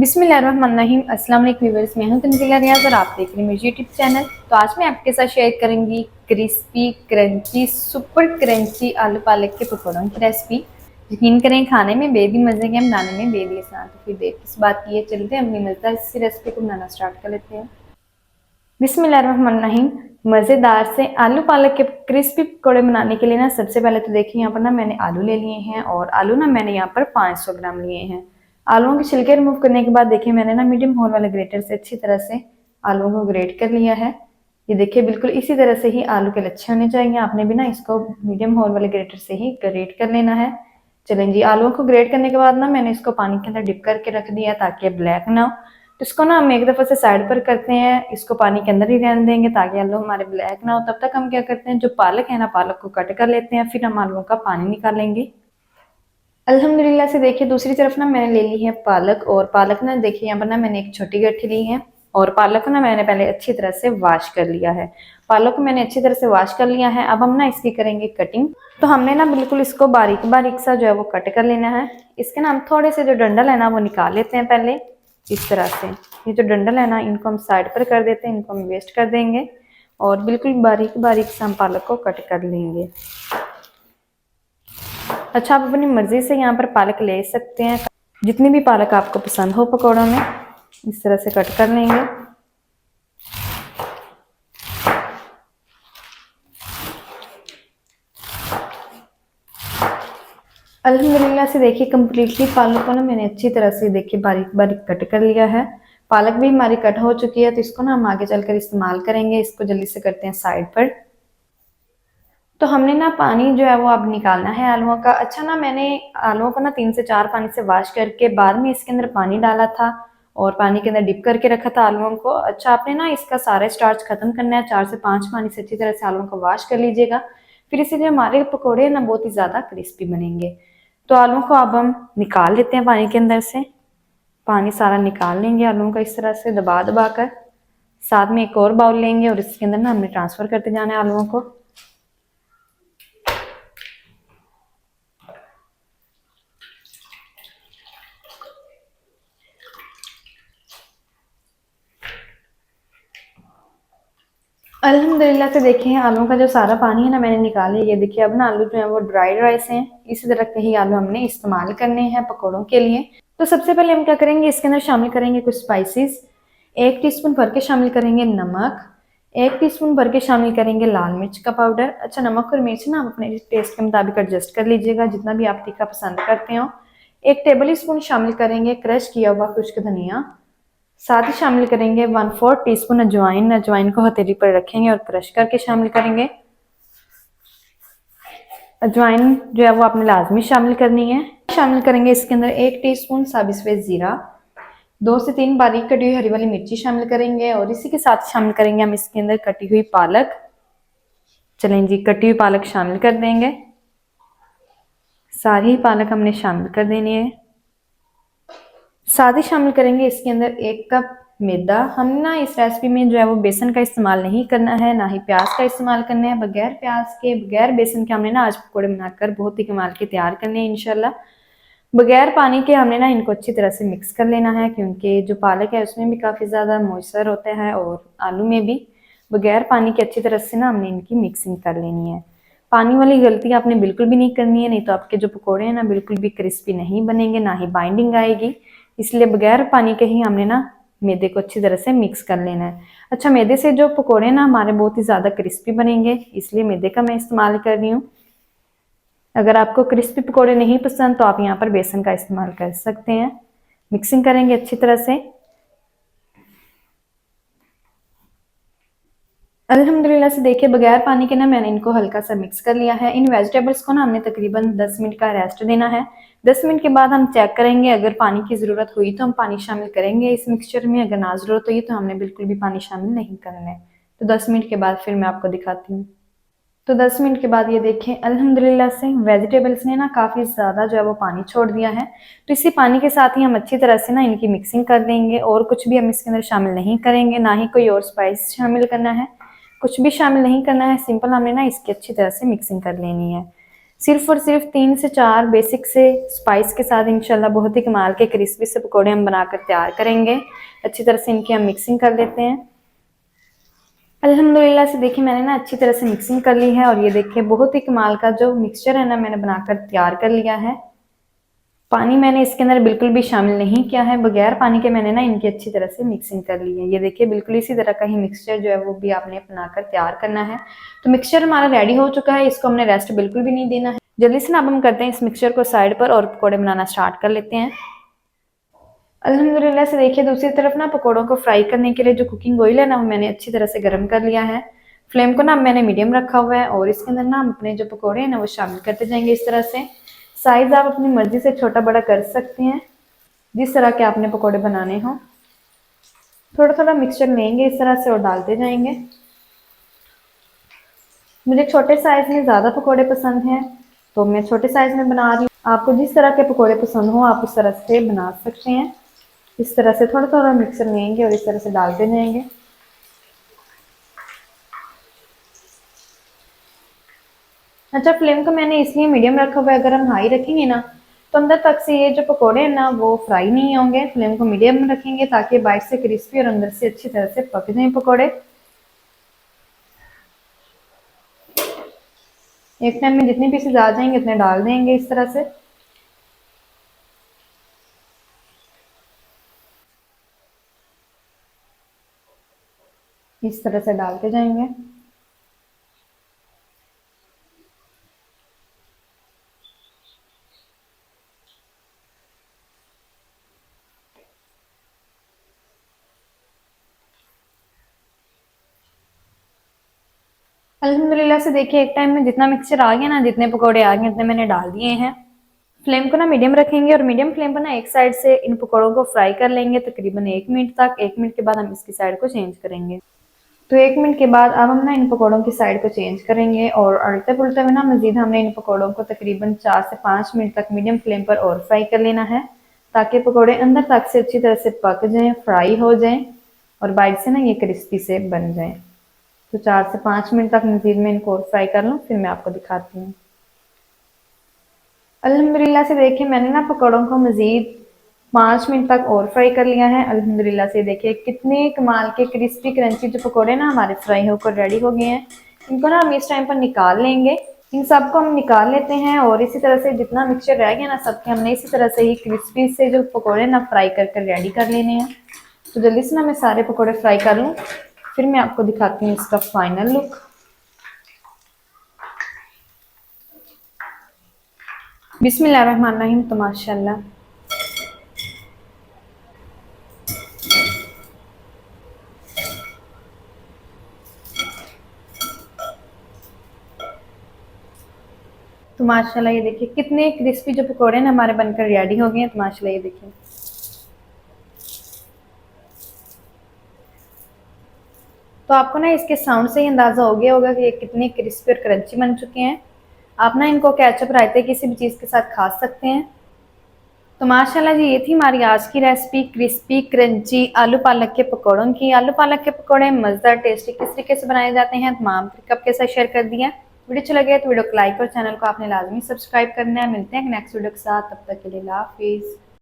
बिस्मिल्लाहिर्रहमानिर्रहीम। अस्सलाम वालेकुम व्यूअर्स, मैं हूं तंजीला रियाज और आप देख रहे हैं मेरे यूट्यूब चैनल। तो आज मैं आपके साथ शेयर करूंगी क्रिस्पी क्रंची सुपर क्रंची आलू पालक के पकौड़ों की रेसिपी। यकीन करें खाने में बेहद ही मजे के, बनाने में बेहद ही आसान। तो फिर देर किस बात की है, चलते हैं अपनी मजेदार इसी रेसिपी को बनाना स्टार्ट कर लेते हैं। बिस्मिल्लाहिर्रहमानिर्रहीम। मज़ेदार से आलू पालक के क्रिस्पी पकौड़े बनाने के लिए ना सबसे पहले तो देखिए यहाँ पर ना मैंने आलू ले लिए हैं और आलू ना मैंने यहाँ पर 500 ग्राम लिए हैं। आलूओं के छिलके रिमूव करने के बाद देखिए मैंने ना मीडियम होल वाले ग्रेटर से अच्छी तरह से आलूओं को ग्रेट कर लिया है। ये देखिए बिल्कुल इसी तरह से ही आलू के लच्छे होने चाहिए। आपने भी ना इसको मीडियम होल वाले ग्रेटर से ही ग्रेट कर लेना है। चलें जी, आलूओं को ग्रेट करने के बाद ना मैंने इसको पानी के अंदर डिप करके रख दिया ताकि ब्लैक ना हो। तो इसको ना हम एक दफ़ा से साइड पर करते हैं, इसको पानी के अंदर ही रहने देंगे ताकि आलू हमारे ब्लैक ना हो। तब तक हम क्या करते हैं, जो पालक है ना पालक को कट कर लेते हैं, फिर हम आलूओं का पानी निकालेंगे। अल्हम्दुलिल्लाह से देखिए दूसरी तरफ ना मैंने ले ली है पालक, और पालक ना देखिए यहाँ पर ना मैंने एक छोटी गट्ठी ली है और पालक को ना मैंने पहले अच्छी तरह से वॉश कर लिया है। पालक को मैंने अच्छी तरह से वॉश कर लिया है। अब हम ना इसकी करेंगे कटिंग। तो हमने ना बिल्कुल इसको बारीक बारीक सा जो है वो कट कर लेना है। इसके ना हम थोड़े से जो डंडल है ना वो निकाल लेते हैं पहले इस तरह से। ये जो डंडल है ना इनको हम साइड पर कर देते हैं, इनको हम वेस्ट कर देंगे और बिल्कुल बारीक बारीक से हम पालक को कट कर लेंगे। अच्छा, आप अपनी मर्जी से यहाँ पर पालक ले सकते हैं, जितनी भी पालक आपको पसंद हो पकौड़ों में इस तरह से कट कर लेंगे। अल्हम्दुलिल्लाह से देखिए कम्प्लीटली पालक को ना मैंने अच्छी तरह से देखिए बारीक बारीक कट कर लिया है। पालक भी हमारी कट हो चुकी है, तो इसको ना हम आगे चलकर इस्तेमाल करेंगे। इसको जल्दी से करते हैं साइड पर। तो हमने ना पानी जो है वो अब निकालना है आलूओं का। अच्छा ना मैंने आलूओं को ना 3 से 4 पानी से वॉश करके बाद में इसके अंदर पानी डाला था और पानी के अंदर डिप करके रखा था आलूओं को। अच्छा, आपने ना इसका सारा स्टार्च खत्म करना है। 4 से 5 पानी से अच्छी तरह से आलूओं को वॉश कर लीजिएगा, फिर इससे हमारे पकौड़े ना बहुत ही ज़्यादा क्रिस्पी बनेंगे। तो आलूओं को अब हम निकाल लेते हैं पानी के अंदर से। पानी सारा निकाल लेंगे आलूओं का इस तरह से दबा दबा कर। साथ में एक और बाउल लेंगे और इसके अंदर ना हमने ट्रांसफ़र करते जाना है आलूओं को। अल्हम्दुलिल्लाह से देखिए आलूओं का जो सारा पानी है ना मैंने निकाल लिया। ये देखिए अब ना आलू जो है वो ड्राई ड्राई से हैं। इसी तरह के ही आलू हमने इस्तेमाल करने हैं पकौड़ों के लिए। तो सबसे पहले हम क्या करेंगे, इसके अंदर शामिल करेंगे कुछ स्पाइसेस। 1 टीस्पून भर के शामिल करेंगे नमक। 1 टीस्पून भर के शामिल करेंगे लाल मिर्च का पाउडर। अच्छा, नमक और मिर्च ना आप अपने टेस्ट के मुताबिक एडजस्ट कर लीजिएगा, जितना भी आप तीखा पसंद करते हो। 1 टेबल स्पून शामिल करेंगे क्रश किया हुआ खुश्क धनिया। साथ ही शामिल करेंगे 1/4 टीस्पून अजवाइन। अजवाइन को हथेली पर रखेंगे और क्रश करके शामिल करेंगे। अजवाइन जो है वो आपने लाजमी शामिल करनी है। शामिल करेंगे इसके अंदर 1 टीस्पून साबित सफ़ेद जीरा। 2 से 3 बारीक कटी हुई हरी वाली मिर्ची शामिल करेंगे और इसी के साथ शामिल करेंगे हम इसके अंदर कटी हुई पालक। चलें जी, कटी हुई पालक शामिल कर देंगे। सारी ही पालक हमने शामिल कर देनी है। साथ ही शामिल करेंगे इसके अंदर 1 कप मैदा। हम ना इस रेसिपी में जो है वो बेसन का इस्तेमाल नहीं करना है, ना ही प्याज का इस्तेमाल करना है। बगैर प्याज के बगैर बेसन के हमने ना आज पकौड़े बनाकर बहुत ही कमाल के तैयार करने हैं इंशाल्लाह। बगैर पानी के हमने ना इनको अच्छी तरह से मिक्स कर लेना है, क्योंकि जो पालक है उसमें भी काफ़ी ज़्यादा मॉइस्चर होता है और आलू में भी। बगैर पानी के अच्छी तरह से ना हमने इनकी मिक्सिंग कर लेनी है। पानी वाली गलती आपने बिल्कुल भी नहीं करनी है, नहीं तो आपके जो पकौड़े हैं ना बिल्कुल भी क्रिस्पी नहीं बनेंगे, ना ही बाइंडिंग आएगी। इसलिए बगैर पानी के ही हमने ना मैदे को अच्छी तरह से मिक्स कर लेना है। अच्छा, मैदे से जो पकौड़े ना हमारे बहुत ही ज़्यादा क्रिस्पी बनेंगे, इसलिए मैदे का मैं इस्तेमाल कर रही हूँ। अगर आपको क्रिस्पी पकौड़े नहीं पसंद तो आप यहाँ पर बेसन का इस्तेमाल कर सकते हैं। मिक्सिंग करेंगे अच्छी तरह से। अल्हम्दुलिल्लाह से देखिए बगैर पानी के ना मैंने इनको हल्का सा मिक्स कर लिया है। इन वेजिटेबल्स को ना हमने तकरीबन 10 मिनट का रेस्ट देना है। 10 मिनट के बाद हम चेक करेंगे, अगर पानी की ज़रूरत हुई तो हम पानी शामिल करेंगे इस मिक्सचर में, अगर ना ज़रूरत हुई तो हमने बिल्कुल भी पानी शामिल नहीं करना है। तो 10 मिनट के बाद फिर मैं आपको दिखाती हूँ। तो 10 मिनट के बाद ये देखें अल्हम्दुलिल्लाह से वेजिटेबल्स ने ना काफ़ी ज़्यादा जो है वो पानी छोड़ दिया है। तो इसी पानी के साथ ही हम अच्छी तरह से ना इनकी मिक्सिंग कर देंगे और कुछ भी हम इसके अंदर शामिल नहीं करेंगे, ना ही कोई और स्पाइस शामिल करना है, कुछ भी शामिल नहीं करना है। सिंपल हमने ना इसकी अच्छी तरह से मिक्सिंग कर लेनी है। सिर्फ और सिर्फ 3 से 4 बेसिक से स्पाइस के साथ इंशाल्लाह बहुत ही कमाल के क्रिस्पी से पकौड़े हम बनाकर तैयार करेंगे। अच्छी तरह से इनकी हम मिक्सिंग कर लेते हैं। अल्हम्दुलिल्लाह से देखिए मैंने ना अच्छी तरह से मिक्सिंग कर ली है और ये देखिए बहुत ही कमाल का जो मिक्सचर है ना मैंने बनाकर तैयार कर लिया है। पानी मैंने इसके अंदर बिल्कुल भी शामिल नहीं किया है, बगैर पानी के मैंने ना इनकी अच्छी तरह से मिक्सिंग कर ली है। ये देखिए बिल्कुल इसी तरह का ही मिक्सचर जो है वो भी आपने बनाकर तैयार करना है। तो मिक्सचर हमारा रेडी हो चुका है, इसको हमने रेस्ट बिल्कुल भी नहीं देना है। जल्दी से ना अब हम करते हैं इस मिक्सचर को साइड पर और पकौड़े बनाना स्टार्ट कर लेते हैं। अल्हम्दुलिल्लाह से देखिए दूसरी तरफ ना पकौड़ों को फ्राई करने के लिए जो कुकिंग ऑयल है ना वो मैंने अच्छी तरह से गर्म कर लिया है। फ्लेम को ना मैंने मीडियम रखा हुआ है और इसके अंदर ना हम अपने जो पकौड़े हैं ना वो शामिल करते जाएंगे इस तरह से। साइज आप अपनी मर्जी से छोटा बड़ा कर सकते हैं, जिस तरह के आपने पकौड़े बनाने हो। थोड़ा थोड़ा मिक्सचर लेंगे इस तरह से और डालते जाएंगे। मुझे छोटे साइज में ज़्यादा पकौड़े पसंद हैं तो मैं छोटे साइज में बना रही हूँ। आपको जिस तरह के पकौड़े पसंद हो आप उस तरह से बना सकते हैं। इस तरह से थोड़ा थोड़ा मिक्सर लेंगे और इस तरह से डालते जाएंगे। अच्छा, फ्लेम को मैंने इसलिए मीडियम रखा हुआ है, अगर हम हाई रखेंगे ना तो अंदर तक से ये जो पकोड़े हैं ना वो फ्राई नहीं होंगे। फ्लेम को मीडियम रखेंगे ताकि बाहर से क्रिस्पी और अंदर से अच्छी तरह से पक जाएं पकोड़े। एक टाइम में जितने पीसेज आ जाएंगे उतने डाल देंगे इस तरह से। इस तरह से डालते जाएंगे। अल्हम्दुलिल्लाह से देखिए एक टाइम में जितना मिक्सचर आ गया ना, जितने पकोड़े आ गए उतने मैंने डाल दिए हैं। फ्लेम को ना मीडियम रखेंगे और मीडियम फ्लेम पर ना एक साइड से इन पकोड़ों को फ्राई कर लेंगे तकरीबन 1 मिनट तक। 1 मिनट के बाद हम इसकी साइड को चेंज करेंगे। तो 1 मिनट के बाद अब हम ना इन पकोड़ों की साइड को चेंज करेंगे और उल्टे पुल्टे में ना मजीद हमने इन पकोड़ों को तकरीबन 4 से 5 मिनट तक मीडियम फ्लेम पर और फ्राई कर लेना है ताकि पकोड़े अंदर तक से अच्छी तरह से पक जाएं, फ्राई हो जाएं और बाहर से ना ये क्रिस्पी से बन जाएं। तो 4 से 5 मिनट तक मजीद में इनको और फ्राई कर लूँ, फिर मैं आपको दिखाती हूँ। अल्हम्दुलिल्लाह से देखिए मैंने ना पकौड़ों को मजीद 5 मिनट तक और फ्राई कर लिया है। अल्हम्दुलिल्लाह से देखिए कितने कमाल के क्रिस्पी क्रंची जो पकौड़े ना हमारे फ्राई होकर रेडी हो गए हैं। इनको ना हम इस टाइम पर निकाल लेंगे। इन सबको हम निकाल लेते हैं और इसी तरह से जितना मिक्सचर रह गया ना सबके हमने इसी तरह से ही क्रिस्पी से जो पकौड़े ना फ्राई कर कर रेडी कर लेने हैं। तो जल्दी से ना मैं सारे पकौड़े फ्राई कर लूँ, फिर मैं आपको दिखाती हूँ इसका फाइनल लुक। बिस्मिल्लाहिर्रहमानिर्रहीम। तो माशाल्लाह तो माशाल्लाह ये देखिए कितने क्रिस्पी जो पकोड़े ना हमारे बनकर रेडी हो गए हैं। तो माशाल्लाह ये देखिए तो आपको ना इसके साउंड से ही अंदाजा हो गया होगा कि ये कितने क्रिस्पी और क्रंची बन चुके हैं। आप ना इनको केचप रायते किसी भी चीज़ के साथ खा सकते हैं। तो माशाल्लाह जी ये थी हमारी आज की रेसिपी क्रिस्पी क्रंची आलू पालक के पकौड़ों की। आलू पालक के पकौड़े मज़ेदार टेस्टी किस तरीके से बनाए जाते हैं तमाम तरीके आपके साथ शेयर कर दिया। वीडियो अच्छा लगे तो वीडियो को लाइक और चैनल को आपने लाजमी सब्सक्राइब करना है। मिलते हैं नेक्स्ट वीडियो के साथ, तब तक के लिए अल्लाह हाफिज़।